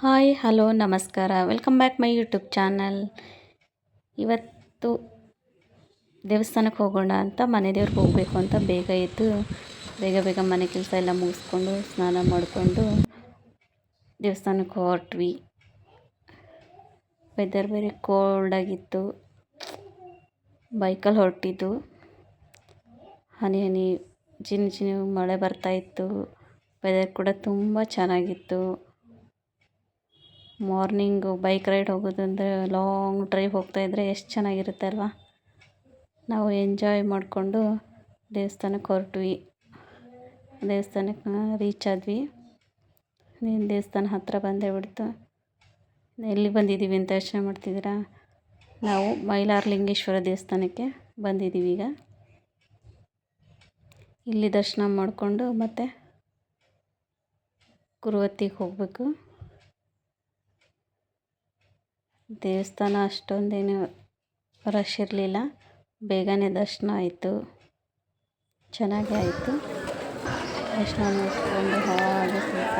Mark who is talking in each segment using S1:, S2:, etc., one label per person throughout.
S1: Hi hello ನಮಸ್ಕಾರ welcome back my YouTube channel. ಇವತ್ತು ದೇವಸ್ಥಾನಕ್ಕೆ ಹೋಗೋಣ ಅಂತ ಮನೆ ದೇವ್ರಿಗೆ ಹೋಗಬೇಕು ಅಂತ ಬೇಗ ಎದ್ದು ಬೇಗ ಮನೆ ಕೆಲಸ ಎಲ್ಲ ಮುಗಿಸ್ಕೊಂಡು ಸ್ನಾನ ಮಾಡಿಕೊಂಡು ದೇವಸ್ಥಾನಕ್ಕೆ ಹೊರಟ್ವಿ. ವೆದರ್ ಬೇರೆ ಕೋಲ್ಡ್ ಆಗಿತ್ತು. ಬೈಕಲ್ಲಿ ಹೊರಟಿದ್ದು ಹನಿ ಜಿನಿ ಮಳೆ ಬರ್ತಾಯಿತ್ತು. ವೆದರ್ ಕೂಡ ತುಂಬ ಚೆನ್ನಾಗಿತ್ತು. ಮಾರ್ನಿಂಗು ಬೈಕ್ ರೈಡ್ ಹೋಗೋದಂದರೆ ಲಾಂಗ್ ಡ್ರೈವ್ ಹೋಗ್ತಾಯಿದ್ರೆ ಎಷ್ಟು ಚೆನ್ನಾಗಿರುತ್ತೆ ಅಲ್ವಾ. ನಾವು ಎಂಜಾಯ್ ಮಾಡಿಕೊಂಡು ದೇವಸ್ಥಾನಕ್ಕೆ ಹೊರಟ್ವಿ. ದೇವಸ್ಥಾನಕ್ಕೆ ರೀಚ್ ಆದ್ವಿ. ನೀನು ದೇವಸ್ಥಾನ ಹತ್ತಿರ ಬಂದೇ ಬಿಡ್ತು. ಎಲ್ಲಿ ಬಂದಿದ್ದೀವಿ ಅಂತ ಯೋಚನೆ ಮಾಡ್ತಿದ್ದೀರಾ? ನಾವು ಮೈಲಾರಲಿಂಗೇಶ್ವರ ದೇವಸ್ಥಾನಕ್ಕೆ ಬಂದಿದ್ದೀವಿ. ಈಗ ಇಲ್ಲಿ ದರ್ಶನ ಮಾಡಿಕೊಂಡು ಮತ್ತೆ ಕುರುವತ್ತಿಗೆ ಹೋಗಬೇಕು. ದೇವಸ್ಥಾನ ಅಷ್ಟೊಂದೇನು ರಶ್ ಇರಲಿಲ್ಲ. ಬೇಗನೆ ದರ್ಶನ ಆಯಿತು, ಚೆನ್ನಾಗೇ ಆಯಿತು. ದರ್ಶನ ಮುಗಿಸ್ಕೊಂಡು ಹಾಗೆ ಸ್ವಲ್ಪ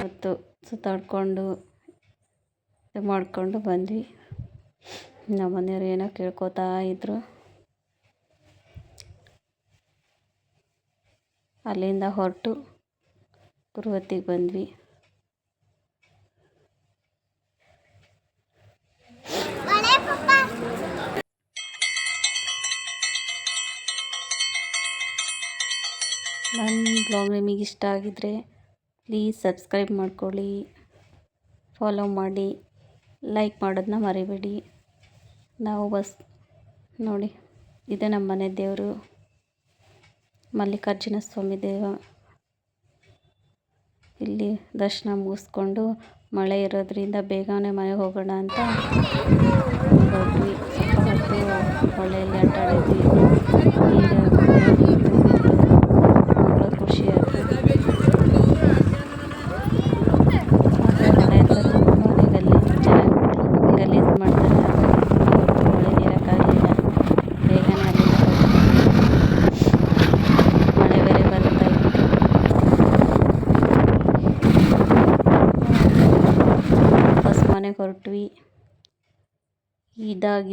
S1: ಹೊತ್ತು ಸುತ್ತಾಡಿಕೊಂಡು ಮಾಡಿಕೊಂಡು ಬಂದ್ವಿ. ನಮ್ಮ ಮನೆಯವ್ರು ಏನೋ ಕೇಳ್ಕೊತಾ ಇದ್ದರು. ಅಲ್ಲಿಂದ ಹೊರಟು ಕುರುವತ್ತಿಗೆ ಬಂದ್ವಿ. ನನ್ನ ಬ್ಲಾಗ್ ನಿಮಗೆ ಇಷ್ಟ ಆಗಿದ್ದರೆ ಪ್ಲೀಸ್ ಸಬ್ಸ್ಕ್ರೈಬ್ ಮಾಡ್ಕೊಳ್ಳಿ, ಫಾಲೋ ಮಾಡಿ, ಲೈಕ್ ಮಾಡೋದನ್ನ ಮರಿಬೇಡಿ. ನಾವು ನೋಡಿ, ಇದೇ ನಮ್ಮ ಮನೆ ದೇವರು ಮಲ್ಲಿಕಾರ್ಜುನ ಸ್ವಾಮಿ ದೇವ. ಇಲ್ಲಿ ದರ್ಶನ ಮುಗಿಸ್ಕೊಂಡು ಮಳೆ ಇರೋದ್ರಿಂದ ಬೇಗನೆ ಮನೆಗೆ ಹೋಗೋಣ ಅಂತ ಹೊರಟ್ವಿ. ಸ್ವಲ್ಪ ಹೊತ್ತು ಹೊಳೆಯಲ್ಲಿ ಆಟ ಆಡಿದ್ವಿ. ಖುಷಿ ಆಯಿತು. ಮಳೆ ಹತ್ರ ತುಂಬಾ ಗಲೀಜು ಮಾಡ್ತಾರೆ. ಹೊಳೆ ನೀರೋಕ್ಕಾಗಲಿಲ್ಲ. ಬೇಗನೆ ಅಲ್ಲಿಂದ ಮಳೆ ಬೇರೆ ಬರ್ತಾ ಇತ್ತು. ವಾಪಸ್ ಮನೆಗೆ ಹೊರಟ್ವಿ. ಇದಾಗಿ